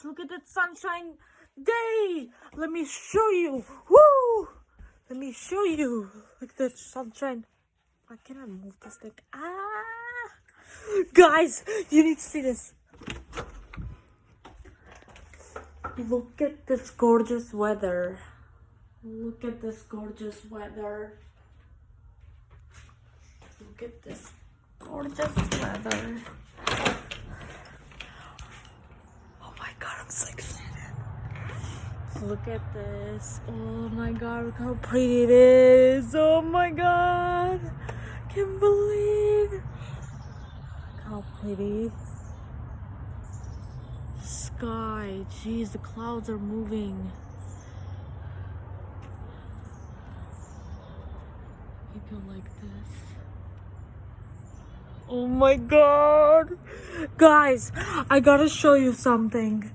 look at that sunshine day. Let me show you. Woo! Let me show you. Look at that sunshine. Why can't I move this thing? Ah! Guys, you need to see this. Look at this gorgeous weather. Look at this gorgeous weather. Look at this gorgeous weather. Oh my god, I'm so excited. Look at this. Oh my god, look how pretty it is. Oh my god. Can't believe. Look how pretty. Sky. Jeez, the clouds are moving. You go like this. Oh my god. Guys, I gotta show you something.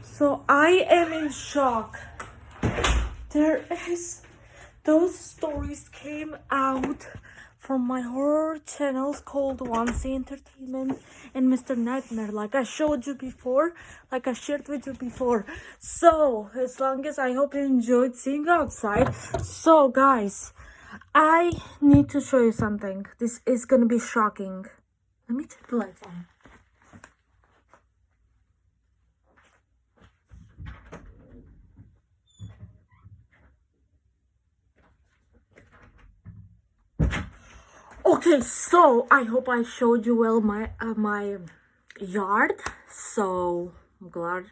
So I am in shock. Those stories came out from my horror channels called Wansee Entertainment and Mr. Nightmare, like I showed you before, like I shared with you before. So as long as I hope you enjoyed seeing outside. So guys, I need to show you something. This is gonna be shocking. Let me turn the lights on. Okay, so I hope I showed you well my yard. So I'm glad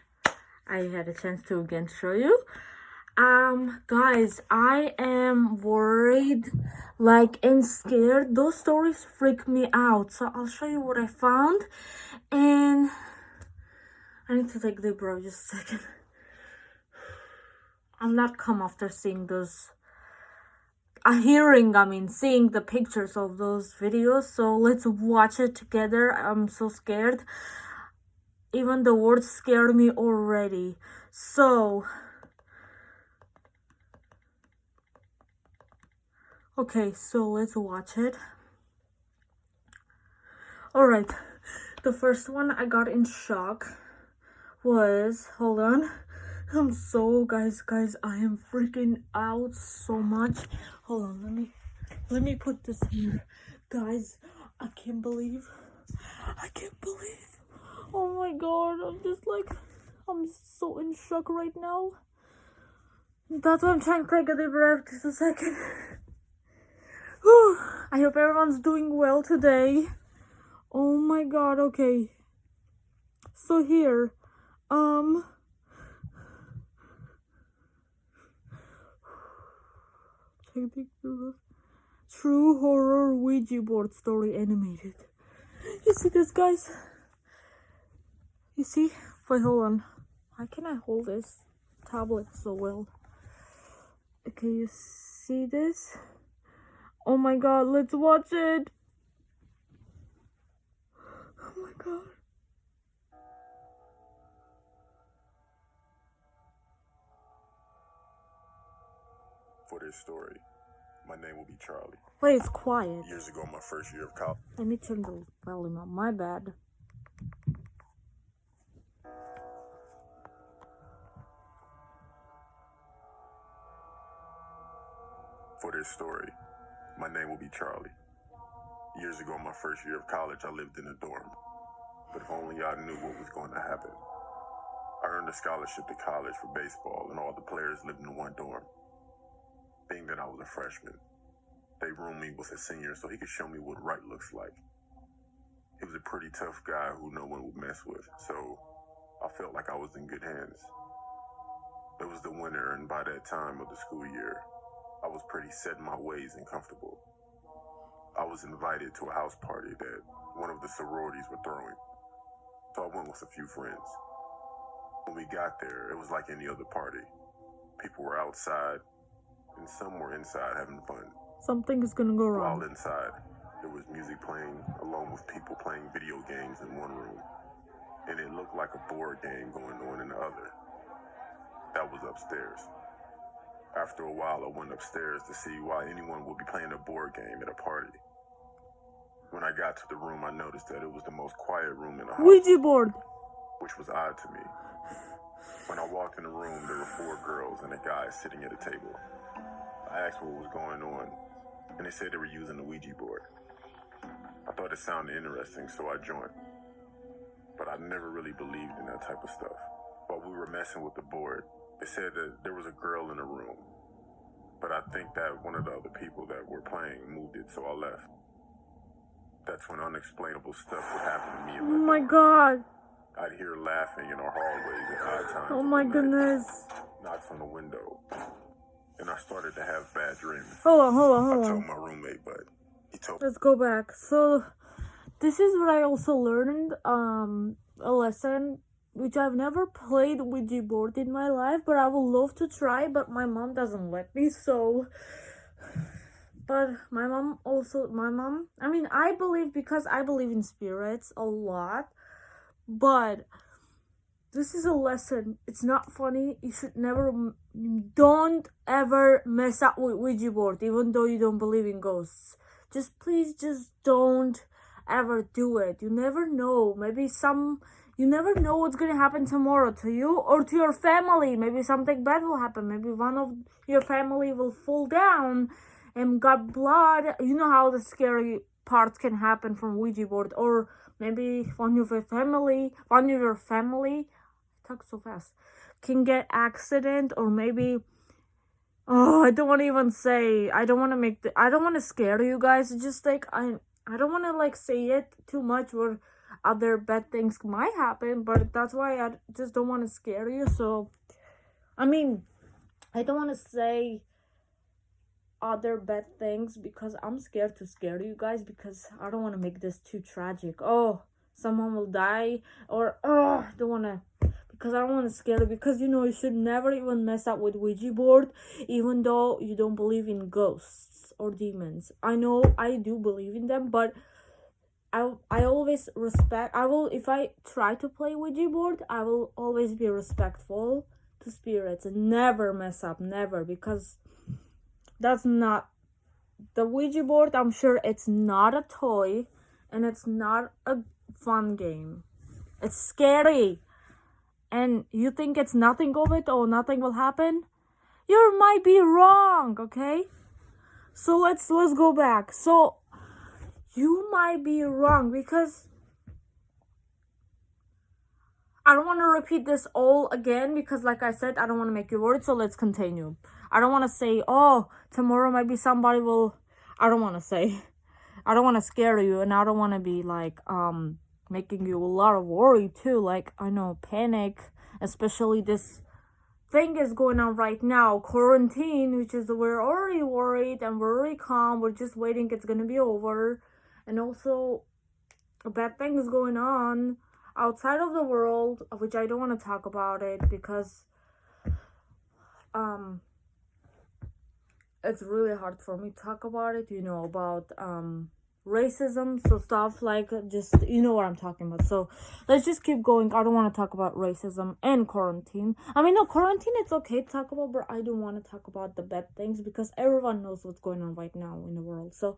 I had a chance to again show you. Guys, I am worried, like, and scared. Those stories freak me out. So I'll show you what I found, and I need to take a deep breath just a second. I'm not calm after seeing those. Seeing the pictures of those videos. So let's watch it together. I'm so scared. Even the words scared me already. So, okay, so let's watch it. Alright, the first one I got in shock was, hold on. I'm so, guys, I am freaking out so much. Hold on, let me put this here. Guys, I can't believe. Oh my god, I'm so in shock right now. That's why I'm trying to take a deep breath just a second. Whew. I hope everyone's doing well today. Oh my god, okay. So here, True horror Ouija board story animated. You see this, guys? You see? Wait, hold on. How can I hold this tablet so well? Okay, you see this? Oh my god, let's watch it. Oh my god. For this story, my name will be Charlie. Wait, it's quiet. Years ago, my first year of college. Let me turn the volume up. My bad. For this story, my name will be Charlie. Years ago, my first year of college, I lived in a dorm. But if only I knew what was going to happen. I earned a scholarship to college for baseball, and all the players lived in one dorm. Being that I was a freshman, they roomed me with a senior so he could show me what right looks like. He was a pretty tough guy who no one would mess with, so I felt like I was in good hands. It was the winter, and by that time of the school year, I was pretty set in my ways and comfortable. I was invited to a house party that one of the sororities were throwing, so I went with a few friends. When we got there, it was like any other party. People were outside, and some were inside having fun. Something is gonna go wrong. While inside, there was music playing, along with people playing video games in one room, and it looked like a board game going on in the other. That was upstairs. After a while, I went upstairs to see why anyone would be playing a board game at a party. When I got to the room, I noticed that it was the most quiet room in the house. Ouija board. Which was odd to me. When I walked in the room, there were 4 girls and a guy sitting at a table. I asked what was going on, and they said they were using the Ouija board. I thought it sounded interesting, so I joined. But I never really believed in that type of stuff. While we were messing with the board, they said that there was a girl in the room. But I think that one of the other people that were playing moved it, so I left. That's when unexplainable stuff would happen to me. Oh my god. I'd hear laughing in our hallways at odd times. Oh my goodness. Knocks on the window. And I started to have bad dreams. Hold on. I told my roommate, but he told me. Let's go back. So, this is what I also learned, a lesson, which I've never played Ouija board in my life, but I would love to try, but my mom doesn't let me, so... But I mean, I believe in spirits a lot, but this is a lesson. It's not funny. Don't ever mess up with Ouija board, even though you don't believe in ghosts. Please don't ever do it. You never know. You never know what's gonna happen tomorrow to you or to your family. Maybe something bad will happen. Maybe one of your family will fall down and got blood. You know how the scary parts can happen from Ouija board, or maybe one of your family, talk so fast, can get accident, or maybe, I don't want to even say, I don't want to scare you guys. It's just like, I don't want to say it too much where other bad things might happen, but that's why I just don't want to scare you. So, I mean, I don't want to say other bad things because I'm scared to scare you guys, because I don't want to make this too tragic. Oh, someone will die, or I don't want to, because I don't want to scare you, because you should never even mess up with Ouija board, even though you don't believe in ghosts or demons. I know I do believe in them, but I always respect, if I try to play Ouija board, I will always be respectful to spirits and never mess up, never, because that's not the Ouija board. I'm sure it's not a toy, and it's not a fun game. It's scary, and you think it's nothing of it, or nothing will happen. You might be wrong, okay? So let's go back. So you might be wrong, because I don't want to repeat this all again, because like I said, I don't want to make you worried. So let's continue. I don't want to say, tomorrow maybe somebody will... I don't want to scare you, and I don't want to be making you a lot of worry too. I know, panic, especially this thing is going on right now, quarantine, which is, we're already worried and we're already calm. We're just waiting it's gonna be over. And also, a bad thing is going on outside of the world, which I don't want to talk about it, because it's really hard for me to talk about it, about racism, so stuff just, what I'm talking about. So let's just keep going. I don't want to talk about racism and quarantine. I mean, no, quarantine, it's okay to talk about, but I don't want to talk about the bad things, because everyone knows what's going on right now in the world. So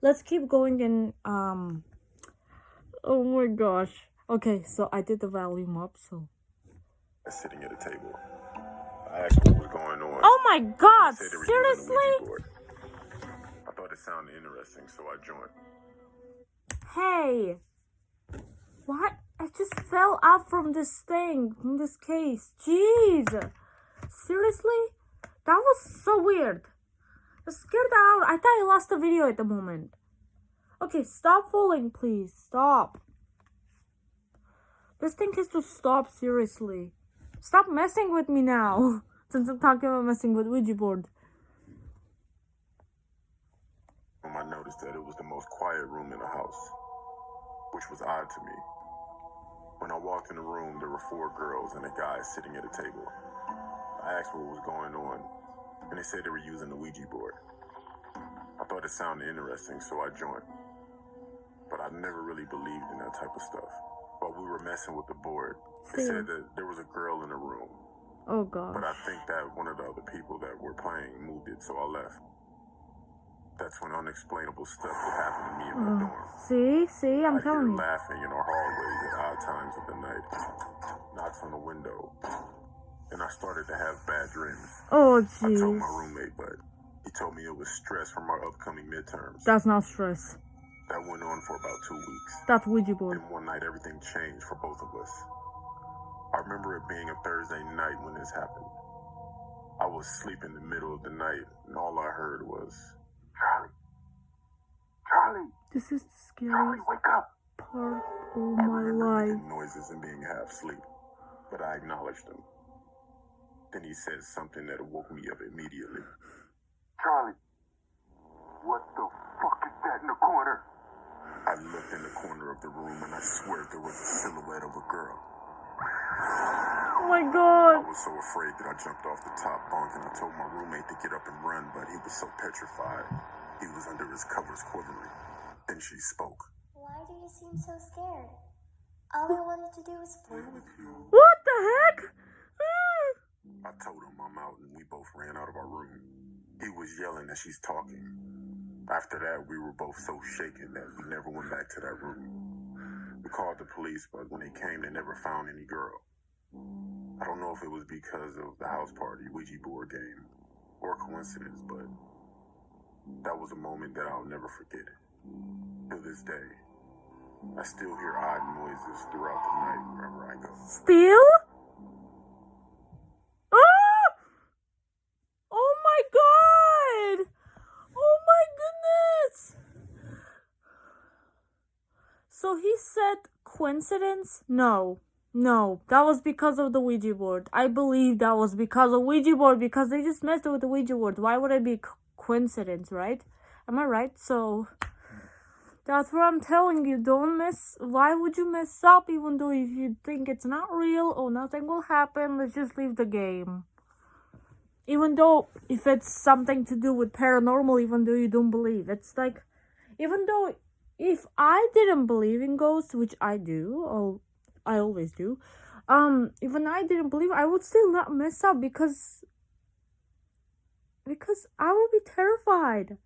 let's keep going. And oh my gosh. Okay, so I did the volume up, so Sitting at a table. I asked what was going on. Oh my god, They said they were using the seriously? Ouija board. I thought it sounded interesting, so I joined. Hey, what? I just fell out from this case. Jeez. Seriously? That was so weird. I scared out. I thought I lost the video at the moment. Okay, stop falling, please. Stop. This thing has to stop, seriously. Stop messing with me now. Since I'm talking about messing with Ouija board. I noticed that it was the most quiet room in the house, which was odd to me. When I walked in the room, there were 4 girls and a guy sitting at a table. I asked what was going on, and they said they were using the Ouija board. I thought it sounded interesting, so I joined. But I never really believed in that type of stuff. While we were messing with the board, they said that there was a girl in the room. Oh god. But I think that one of the other people that were playing moved it, so I left. That's when unexplainable stuff would happen to me in the dorm. See, I'm telling you. I'd hear laughing in our hallways at odd times of the night. Knocks on the window. and I started to have bad dreams. Oh, I told jeez. my roommate, but he told me it was stress from our upcoming midterms. That's not stress. That went on for about 2 weeks. That's Ouija board. Then one night, everything changed for both of us. I remember it being a Thursday night when this happened. I was asleep in the middle of the night, and all I heard was, "Charlie! Charlie! This is the Charlie, scariest wake up!" part of I my remember life. making noises and being half asleep, but I acknowledged him. Then he said something that woke me up immediately. "Charlie, what the fuck is that in the corner?" I looked in the corner of the room, and I swear there was a silhouette of a girl. Oh my I god. was so afraid that I jumped off the top bunk, and I told my roommate to get up and run, but he was so petrified. He was under his covers quivering. Then she spoke. Why do you seem so scared? All I wanted to do was play with you. What the heck? I told him I'm out, and we both ran out of our room. He was yelling as she's talking. After that, we were both so shaken that we never went back to that room. We called the police, but when they came, they never found any girl. I don't know if it was because of the house party, Ouija board game, or coincidence, but that was a moment that I'll never forget. To this day, I still hear odd noises throughout the night wherever I go. Still? Ah! Oh my god! Oh my goodness! So he said coincidence? No. No, that was because of the Ouija board. I believe that was because of Ouija board, because they just messed with the Ouija board. Why would it be coincidence, right? Am I right? So that's what I'm telling you. Don't mess. Why would you mess up even though if you think it's not real or nothing will happen? Let's just leave the game. Even though if it's something to do with paranormal, even though you don't believe, it's like, even though if I didn't believe in ghosts, which I do, or I always do, even I didn't believe, I would still not mess up because I would be terrified.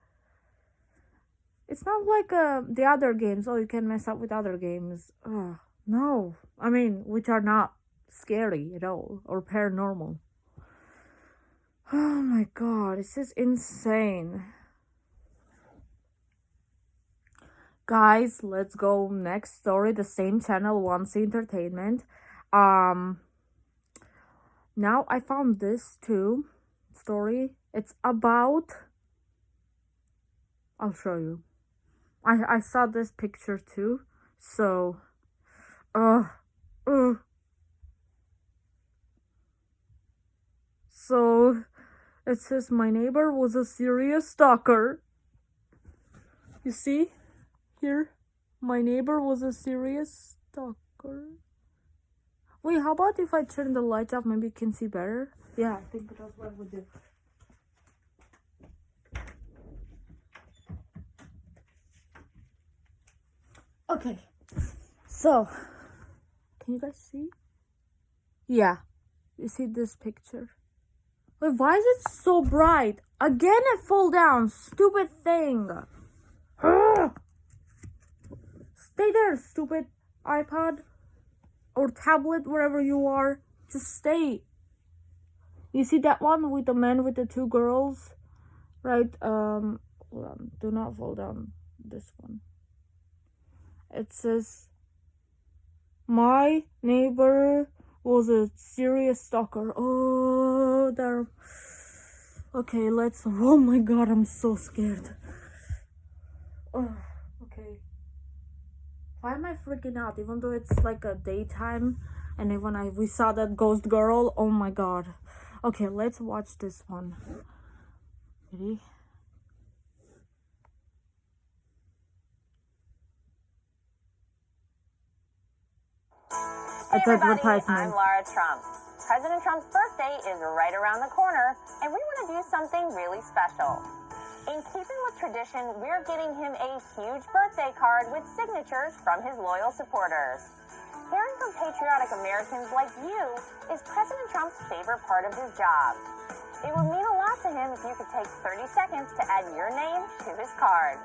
It's not like the other games. Oh, you can mess up with other games. No, I mean, which are not scary at all or paranormal. Oh my god, this is insane. Guys, let's go next story. The same channel, Wansee Entertainment. Now I found this too story. It's about, I'll show you. I saw this picture too. So so it says my neighbor was a serious stalker. You see? Here, my neighbor was a serious stalker. Wait, how about if I turn the lights off? Maybe you can see better. Yeah, I think that's what I would do. Okay, so can you guys see? Yeah, you see this picture? Wait, why is it so bright? Again, it fall down. Stupid thing. Stay there, stupid iPod or tablet, wherever you are. Just stay. You see that one with the man with the two girls? Right, hold on. Do not fall down. This one. It says, my neighbor was a serious stalker. Oh, there. Okay, let's. Oh my god, I'm so scared. Oh, okay. Why am I freaking out? Even though it's like a daytime, and even we saw that ghost girl. Oh my god. Okay, let's watch this one. Ready? Hey It's everybody, advertisement. I'm Lara Trump. President Trump's birthday is right around the corner, and we want to do something really special. In keeping with tradition, we're getting him a huge birthday card with signatures from his loyal supporters. Hearing from patriotic Americans like you is President Trump's favorite part of his job. It would mean a lot to him if you could take 30 seconds to add your name to his card.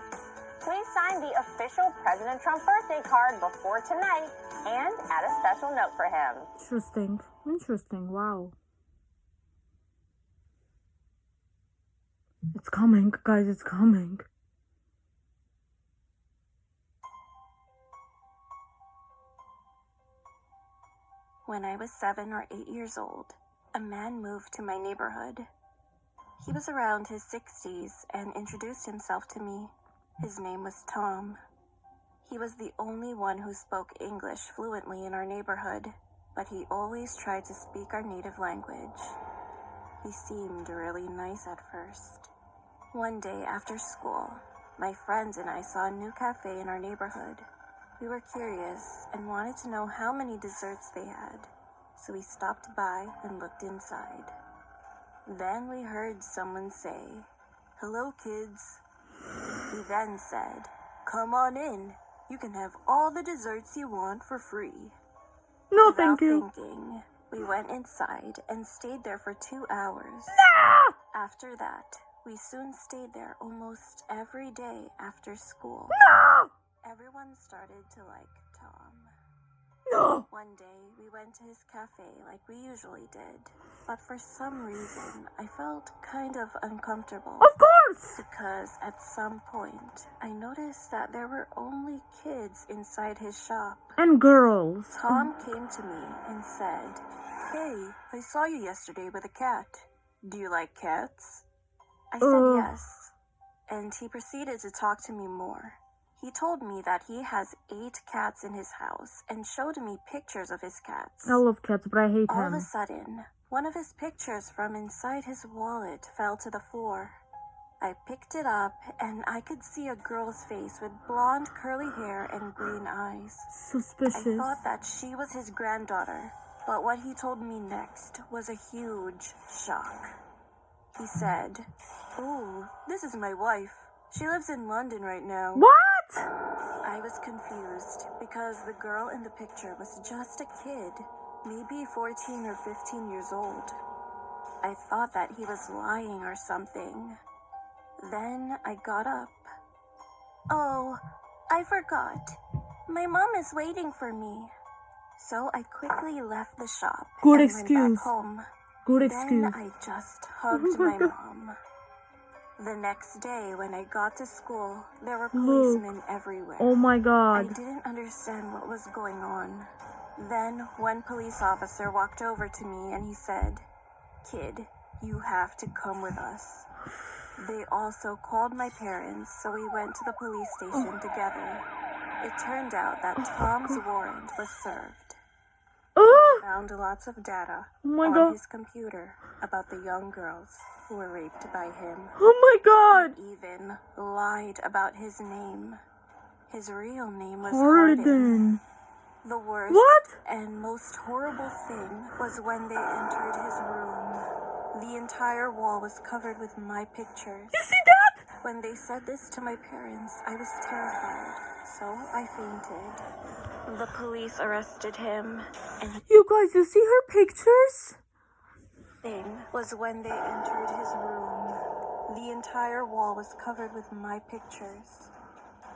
Please sign the official President Trump birthday card before tonight and add a special note for him. Interesting. Interesting. Wow. It's coming, guys, it's coming. When I was 7 or 8 years old, a man moved to my neighborhood. He was around his 60s and introduced himself to me. His name was Tom. He was the only one who spoke English fluently in our neighborhood, but he always tried to speak our native language. He seemed really nice at first. One day after school, my friends and I saw a new cafe in our neighborhood. We were curious and wanted to know how many desserts they had, so we stopped by and looked inside. Then we heard someone say, "Hello, kids." He then said, "Come on in. You can have all the desserts you want for free." No, Without thank you. thinking, we went inside and stayed there for 2 hours. No! After that, we soon stayed there almost every day after school. No! Everyone started to like Tom. No! One day, we went to his cafe like we usually did, but for some reason, I felt kind of uncomfortable. Of course! Because at some point, I noticed that there were only kids inside his shop. And girls. Tom came to me and said, "Hey, I saw you yesterday with a cat. Do you like cats?" I said yes, and he proceeded to talk to me more. He told me that he has 8 cats in his house and showed me pictures of his cats. I love cats, but I hate All of a him. sudden, one of his pictures from inside his wallet fell to the floor. I picked it up and I could see a girl's face with blonde curly hair and green eyes. I Suspicious. thought that she was his granddaughter, but what he told me next was a huge shock. He said, "Ooh, this is my wife. She lives in London right now." What? I was confused because the girl in the picture was just a kid, maybe 14 or 15 years old. I thought that he was lying or something. Then I got up. "Oh, I forgot. My mom is waiting for me." So I quickly left the shop Good and excuse. went back home. Good Then excuse. I just hugged my mom. The next day when I got to school, there were policemen everywhere. Oh my I god. didn't understand what was going on. Then one police officer walked over to me and he said, "Kid, you have to come with us." They also called my parents, so we went to the police station together. It turned out that Tom's warrant was served. Oh Found lots of data my on god. his computer about the young girls who were raped by him. Oh my god. Even lied about his name. His real name was Hardin. Harden. The worst What? and most horrible thing was when they entered his room. The entire wall was covered with my pictures. You see that? When they said this to my parents, I was terrified, so I fainted. The police arrested him, and You guys, you see her pictures? thing was when they entered his room. The entire wall was covered with my pictures.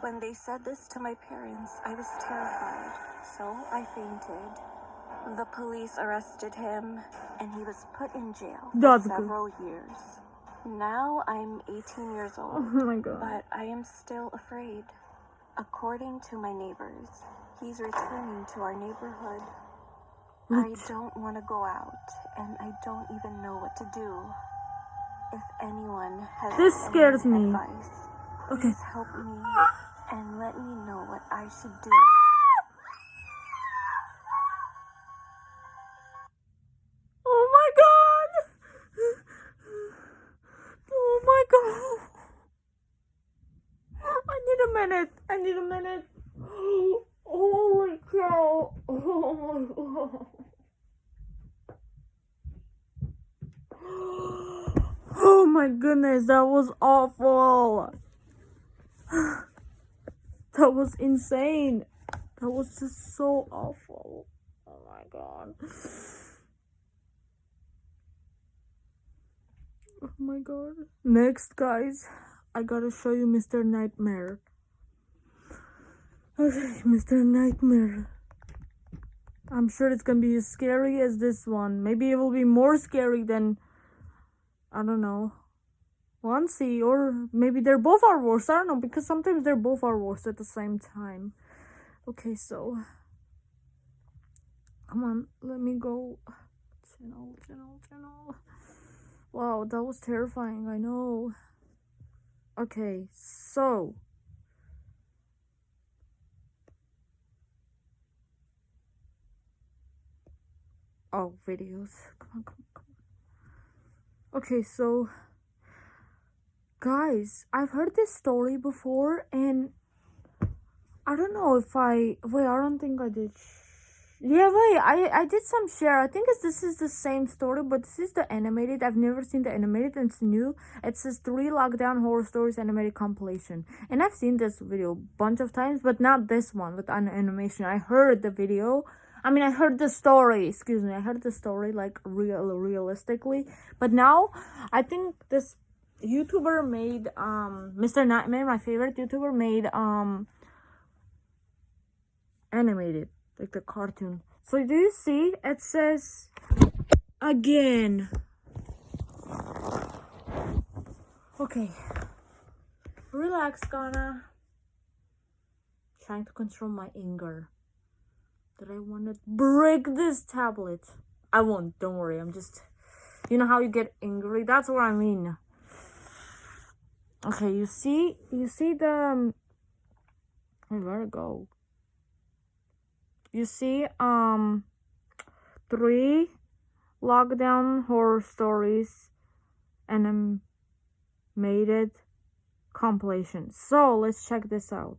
When they said this to my parents, I was terrified, so I fainted. The police arrested him, and he was put in jail for That's good. several years. Now I'm 18 years Oh old, my god. but I am still afraid. According to my neighbors, he's returning to our neighborhood. I don't want to go out, and I don't even know what to do. If anyone has This any scares me. advice, Okay. please help me and let me know what I should do. Oh my god. Oh my god. I need a minute. I need a minute. Holy cow. Oh my god. Oh my goodness, that was awful. That was insane. That was just so awful. Oh my god. Oh my god. Next, guys, I gotta show you Mr. Nightmare. Okay, Mr. Nightmare. I'm sure it's gonna be as scary as this one. Maybe it will be more scary than, I don't know, Wansee, or maybe they're both our worst. I don't know, because sometimes they're both our worst at the same time. Okay, so come on, let me go. Channel. Wow, that was terrifying, I know. Okay, so oh, videos. Come on. Okay, so guys, I've heard this story before, and I don't know if I don't think I did. Yeah, wait, I did some share. I think this is the same story, but this is the animated. I've never seen the animated, and it's new. It says 3 lockdown horror stories animated compilation, and I've seen this video a bunch of times, but not this one with an animation. I heard the video. I mean, I heard the story. Excuse me, I heard the story like realistically, but now I think this YouTuber made Mr. Nightmare, my favorite YouTuber, made animated, like the cartoon. So do you see? It says again. Okay. Relax, Ghana. Trying to control my anger. That I want to break this tablet. I won't, don't worry. I'm just, you know how you get angry? That's what I mean. Okay, you see the where'd it go? You see 3 lockdown horror stories animated compilation. So let's check this out.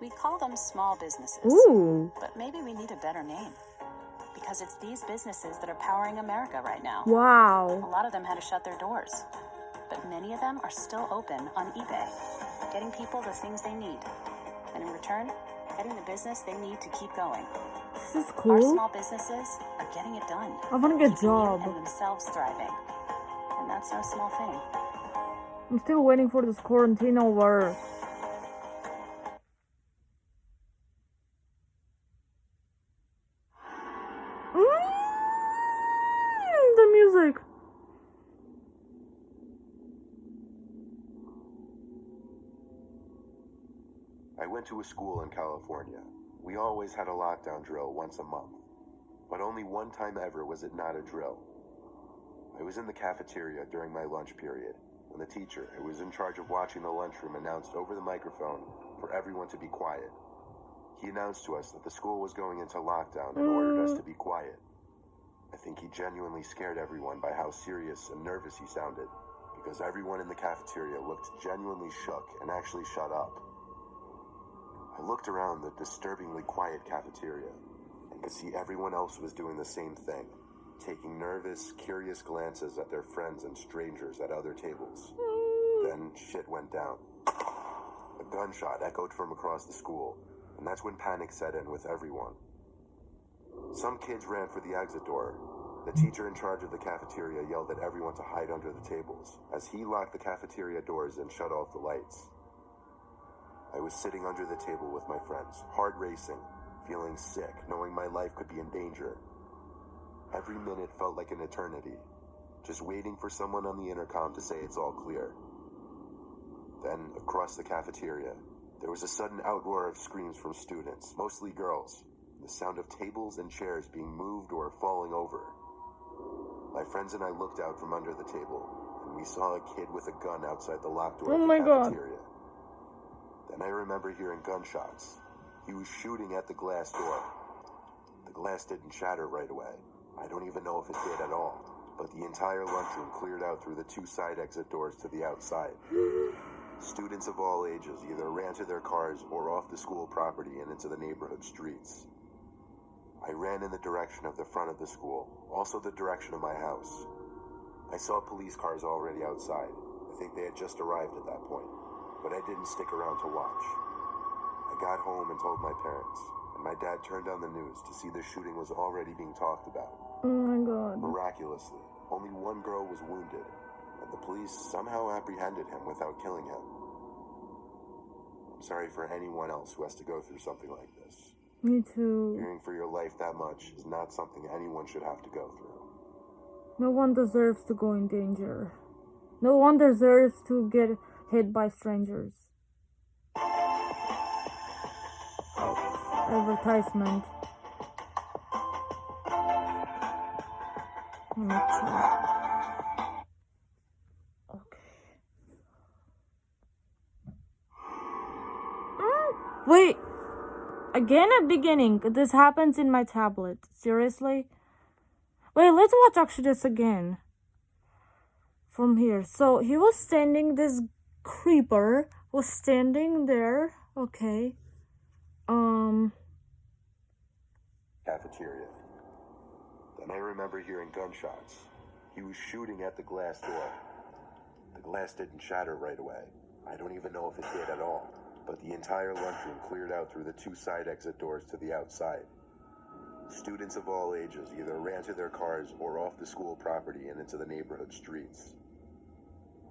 We call them small businesses. Ooh. But maybe we need a better name. Because it's these businesses that are powering America right now. A Wow. lot of them had to shut their doors. But many of them are still open on eBay, getting people the things they need. And in return, getting the business they need to keep going. This is Our cool. small businesses are getting it done. I want to get a Keeping you job. and themselves thriving. And that's no small thing. I'm still waiting for this quarantine over. The music. I went to a school in California. We always had a lockdown drill once a month. But only one time ever was it not a drill. I was in the cafeteria during my lunch period when the teacher, who was in charge of watching the lunchroom, announced over the microphone for everyone to be quiet. He announced to us that the school was going into lockdown and ordered us to be quiet. I think he genuinely scared everyone by how serious and nervous he sounded, because everyone in the cafeteria looked genuinely shook and actually shut up. I looked around the disturbingly quiet cafeteria and could see everyone else was doing the same thing, taking nervous, curious glances at their friends and strangers at other tables. Then shit went down. A gunshot echoed from across the school, and that's when panic set in with everyone. Some kids ran for the exit door. The teacher in charge of the cafeteria yelled at everyone to hide under the tables as he locked the cafeteria doors and shut off the lights. I was sitting under the table with my friends, heart racing, feeling sick, knowing my life could be in danger. Every minute felt like an eternity, just waiting for someone on the intercom to say it's all clear. Then, across the cafeteria, there was a sudden outroar of screams from students, mostly girls, the sound of tables and chairs being moved or falling over. My friends and I looked out from under the table, and we saw a kid with a gun outside the locked door of the cafeteria. Then I remember hearing gunshots. He was shooting at the glass door. The glass didn't shatter right away. I don't even know if it did at all, but the entire lunchroom cleared out through the 2 side exit doors to the outside. Students of all ages either ran to their cars or off the school property and into the neighborhood streets. I ran in the direction of the front of the school, also the direction of my house. I saw police cars already outside. I think they had just arrived at that point, but I didn't stick around to watch. I got home and told my parents, and my dad turned on the news to see the shooting was already being talked about. Oh my god. Miraculously, only one girl was wounded, and the police somehow apprehended him without killing him. I'm sorry for anyone else who has to go through something like this. Me too. Fearing for your life that much is not something anyone should have to go through. No one deserves to go in danger. No one deserves to get hit by strangers. Advertisement. Let me try. Okay. Wait! Again at beginning. This happens in my tablet. Seriously? Wait, let's watch actually this again. From here. So he was standing, this creeper was standing there. Okay. Cafeteria. Then I remember hearing gunshots. He was shooting at the glass door. The glass didn't shatter right away. I don't even know if it did at all. But the entire lunchroom cleared out through the 2 side exit doors to the outside. Students of all ages either ran to their cars or off the school property and into the neighborhood streets.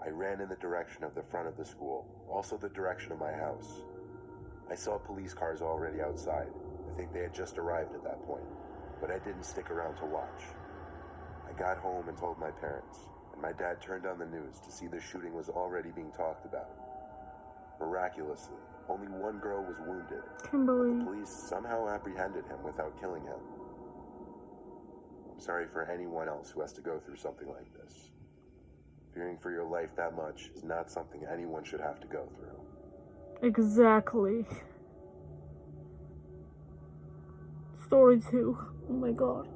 I ran in the direction of the front of the school, also the direction of my house. I saw police cars already outside. I think they had just arrived at that point, but I didn't stick around to watch. I got home and told my parents, and my dad turned on the news to see the shooting was already being talked about. Miraculously, only one girl was wounded. Kimberly. The police somehow apprehended him without killing him. I'm sorry for anyone else who has to go through something like this. Fearing for your life that much is not something anyone should have to go through. Exactly. Story 2. Oh my god.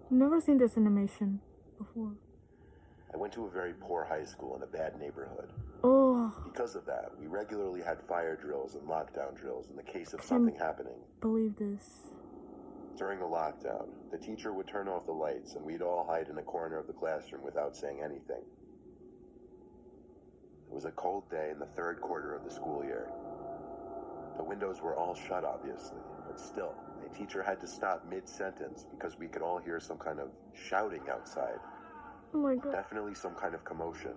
Never seen this animation before. I went to a very poor high school in a bad neighborhood. Oh, Because of that, we regularly had fire drills and lockdown drills in the case of something happening. believe this. During the lockdown, the teacher would turn off the lights and we'd all hide in a corner of the classroom without saying anything. It was a cold day in the 3rd quarter of the school year. The windows were all shut, obviously, but still, my teacher had to stop mid-sentence because we could all hear some kind of shouting outside. Oh my god. Definitely some kind of commotion.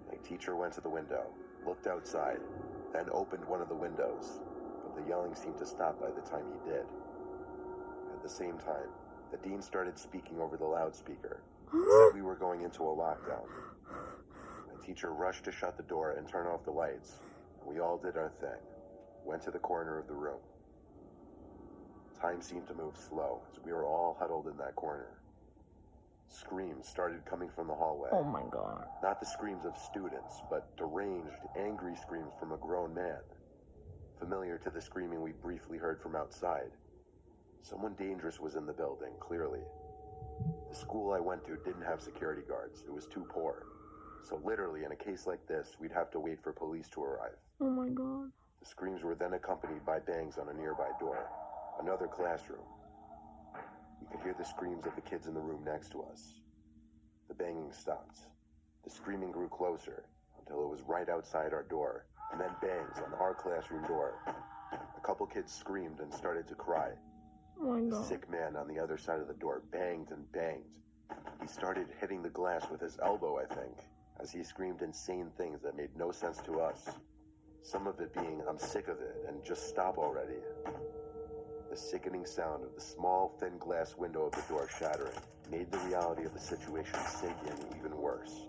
My teacher went to the window, looked outside, then opened one of the windows, but the yelling seemed to stop by the time he did. At the same time, the dean started speaking over the loudspeaker. He said we were going into a lockdown. My teacher rushed to shut the door and turn off the lights. We all did our thing, went to the corner of the room. Time seemed to move slow as we were all huddled in that corner. Screams started coming from the hallway. Oh my god. Not the screams of students, but deranged, angry screams from a grown man. Familiar to the screaming we briefly heard from outside. Someone dangerous was in the building, clearly. The school I went to didn't have security guards. It was too poor. So literally, in a case like this, we'd have to wait for police to arrive. Oh my god. The screams were then accompanied by bangs on a nearby door. Another classroom. We could hear the screams of the kids in the room next to us. The banging stopped. The screaming grew closer until it was right outside our door, and then bangs on our classroom door. A couple kids screamed and started to cry. Oh my The god. sick man on the other side of the door banged and banged. He started hitting the glass with his elbow, I think, as he screamed insane things that made no sense to us. Some of it being, "I'm sick of it," and "just stop already." The sickening sound of the small, thin glass window of the door shattering made the reality of the situation sink in even worse.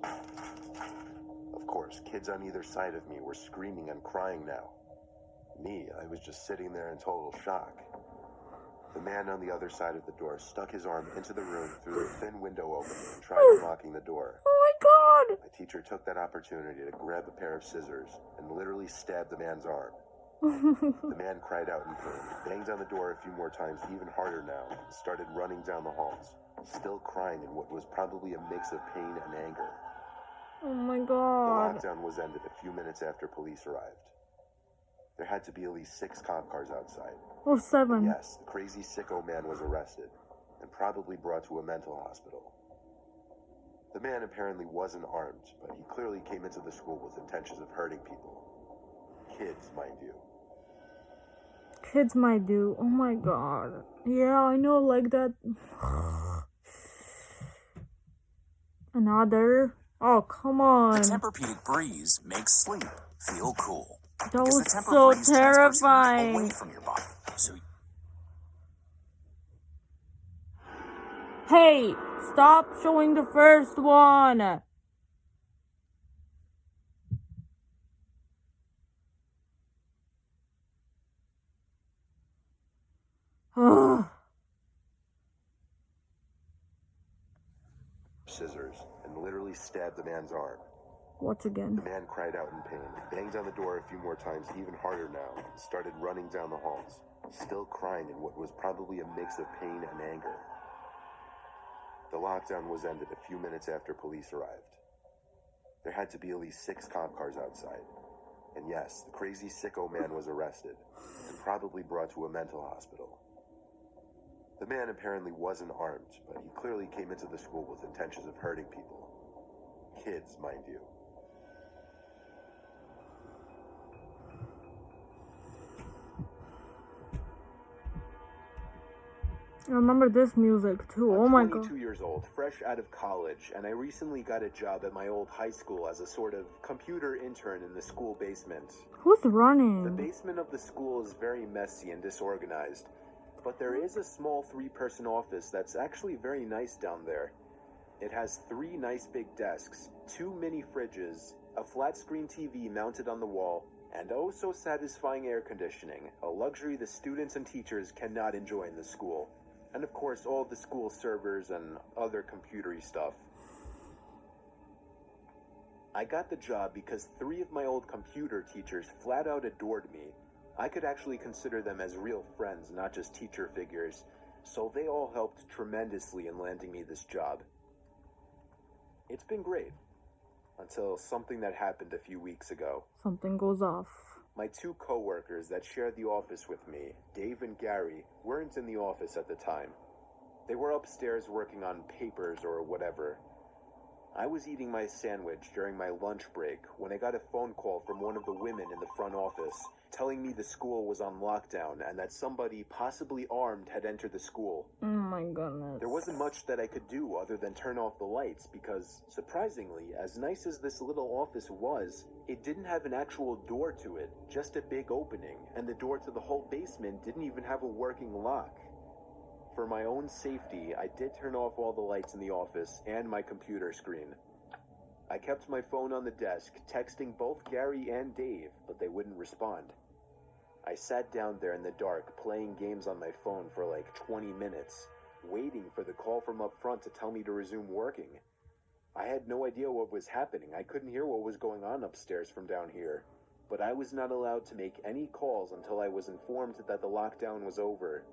Of course, kids on either side of me were screaming and crying now. Me, I was just sitting there in total shock. The man on the other side of the door stuck his arm into the room through the thin window opening and tried unlocking the door. Oh my god. My teacher took that opportunity to grab a pair of scissors and literally stabbed the man's arm. The man cried out in pain, banged on the door a few more times, even harder now, and started running down the halls, still crying in what was probably a mix of pain and anger. Oh my The god. lockdown was ended a few minutes after police arrived. There had to be at least 6 cop cars outside. Or 7. Yes, the crazy sicko man was arrested and probably brought to a mental hospital. The man apparently wasn't armed, but he clearly came into the school with intentions of hurting people. Kids, mind you. Kids might do. Oh my god. Yeah, I know, like that. Another. Oh, come The on. Tempur-Pedic breeze makes sleep feel cool. That Because was the Tempur so breeze transfers heat away terrifying. from your body. So Hey, stop showing the first one. Ugh. Scissors and literally stabbed the man's arm. Watch again. The man cried out in pain, banged on the door a few more times, even harder now, and started running down the halls, still crying in what was probably a mix of pain and anger. The lockdown was ended a few minutes after police arrived. There had to be at least 6 cop cars outside. And yes, the crazy sicko man was arrested and probably brought to a mental hospital. The man apparently wasn't armed, but he clearly came into the school with intentions of hurting people. Kids, mind you. I remember this music too. Oh my god. I'm 22 years old, fresh out of college, and I recently got a job at my old high school as a sort of computer intern in the school basement. Who's running? The basement of the school is very messy and disorganized, but there is a small 3-person office that's actually very nice down there. It has 3 nice big desks, 2 mini fridges, a flat screen TV mounted on the wall, and oh so satisfying air conditioning, a luxury the students and teachers cannot enjoy in the school. And of course, all the school servers and other computery stuff. I got the job because 3 of my old computer teachers flat out adored me. I could actually consider them as real friends, not just teacher figures, so they all helped tremendously in landing me this job. It's been great, until something that happened a few weeks ago. Something goes off. My 2 co-workers that shared the office with me, Dave and Gary, weren't in the office at the time. They were upstairs working on papers or whatever. I was eating my sandwich during my lunch break when I got a phone call from one of the women in the front office telling me the school was on lockdown and that somebody, possibly armed, had entered the school. Oh my goodness. There wasn't much that I could do other than turn off the lights because, surprisingly, as nice as this little office was, it didn't have an actual door to it, just a big opening, and the door to the whole basement didn't even have a working lock. For my own safety, I did turn off all the lights in the office and my computer screen. I kept my phone on the desk, texting both Gary and Dave, but they wouldn't respond. I sat down there in the dark, playing games on my phone for like 20 minutes, waiting for the call from up front to tell me to resume working. I had no idea what was happening. I couldn't hear what was going on upstairs from down here, but I was not allowed to make any calls until I was informed that the lockdown was over.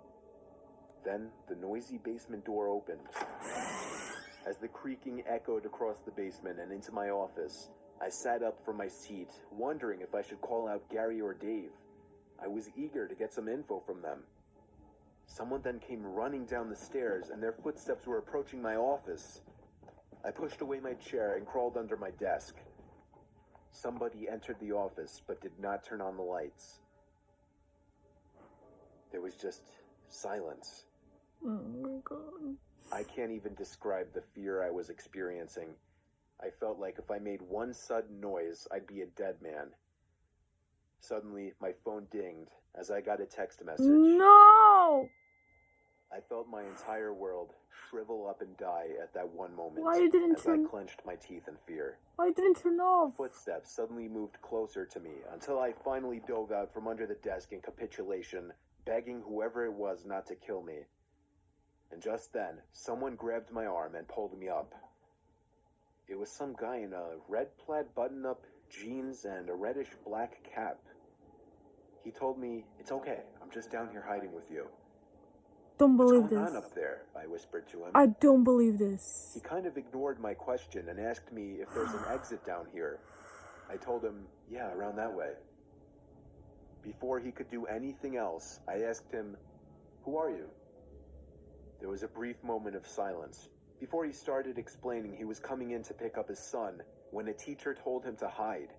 Then the noisy basement door opened. As the creaking echoed across the basement and into my office, I sat up from my seat, wondering if I should call out Gary or Dave. I was eager to get some info from them. Someone then came running down the stairs, and their footsteps were approaching my office. I pushed away my chair and crawled under my desk. Somebody entered the office, but did not turn on the lights. There was just silence. Oh my god. I can't even describe the fear I was experiencing. I felt like if I made one sudden noise, I'd be a dead man. Suddenly, my phone dinged as I got a text message. No! I felt my entire world shrivel up and die at that one moment. Why you didn't as turn... I clenched my teeth in fear. Why didn't you turn off? Footsteps suddenly moved closer to me until I finally dove out from under the desk in capitulation, begging whoever it was not to kill me. And just then, someone grabbed my arm and pulled me up. It was some guy in a red plaid button-up, jeans, and a reddish-black cap. He told me, "It's okay, I'm just down here hiding with you." Don't believe "What's going this. on up there?" I whispered to him. I don't believe this. He kind of ignored my question and asked me if there's an exit down here. I told him, "Yeah, around that way." Before he could do anything else, I asked him, "Who are you?" There was a brief moment of silence. Before he started explaining, he was coming in to pick up his son when a teacher told him to hide.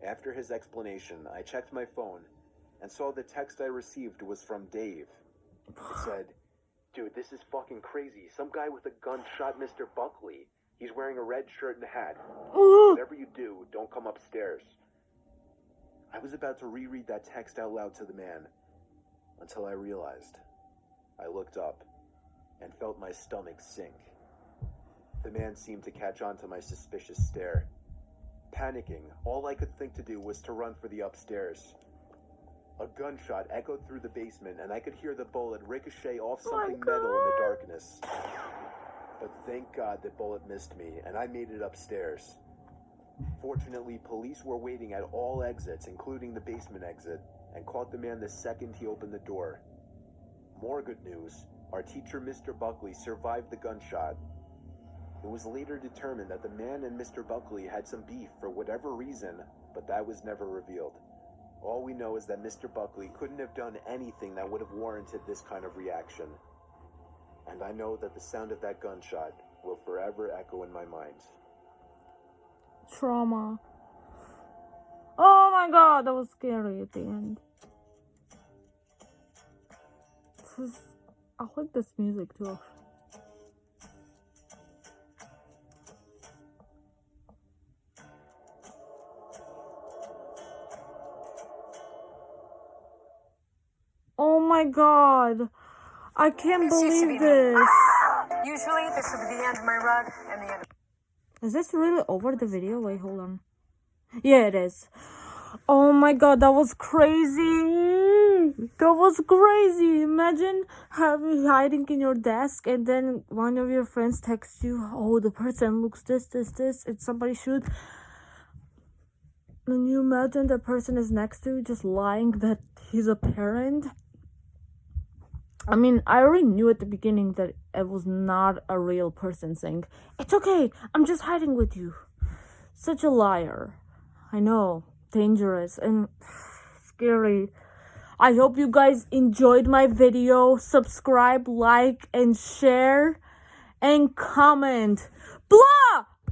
After his explanation, I checked my phone and saw the text I received was from Dave. It said, "Dude, this is fucking crazy. Some guy with a gun shot Mr. Buckley. He's wearing a red shirt and a hat. Whatever you do, don't come upstairs." I was about to reread that text out loud to the man until I realized. I looked up. and felt my stomach sink. The man seemed to catch on to my suspicious stare. Panicking, all I could think to do was to run for the upstairs. A gunshot echoed through the basement, and I could hear the bullet ricochet off something metal in the darkness. But thank God the bullet missed me, and I made it upstairs. Fortunately, police were waiting at all exits, including the basement exit, and caught the man the second he opened the door. More good news, our teacher, Mr. Buckley, survived the gunshot. It was later determined that the man and Mr. Buckley had some beef for whatever reason, but that was never revealed. All we know is that Mr. Buckley couldn't have done anything that would have warranted this kind of reaction. And I know that the sound of that gunshot will forever echo in my mind. Trauma. Oh my god, that was scary at the end. I like this music too. Oh my god, I can't believe this. Usually this would be the end of my run and the end of... Is this really over the video? Wait, hold on. Yeah, it is. Oh my god, that was crazy. That was crazy. Imagine hiding in your desk and then one of your friends texts you, oh, the person looks this, and somebody shoot. And you imagine the person is next to you just lying that he's a parent. I mean, I already knew at the beginning that it was not a real person saying, it's okay, I'm just hiding with you. Such a liar. I know, dangerous and scary. I hope you guys enjoyed my video. Subscribe, like, and share, and comment. Blah!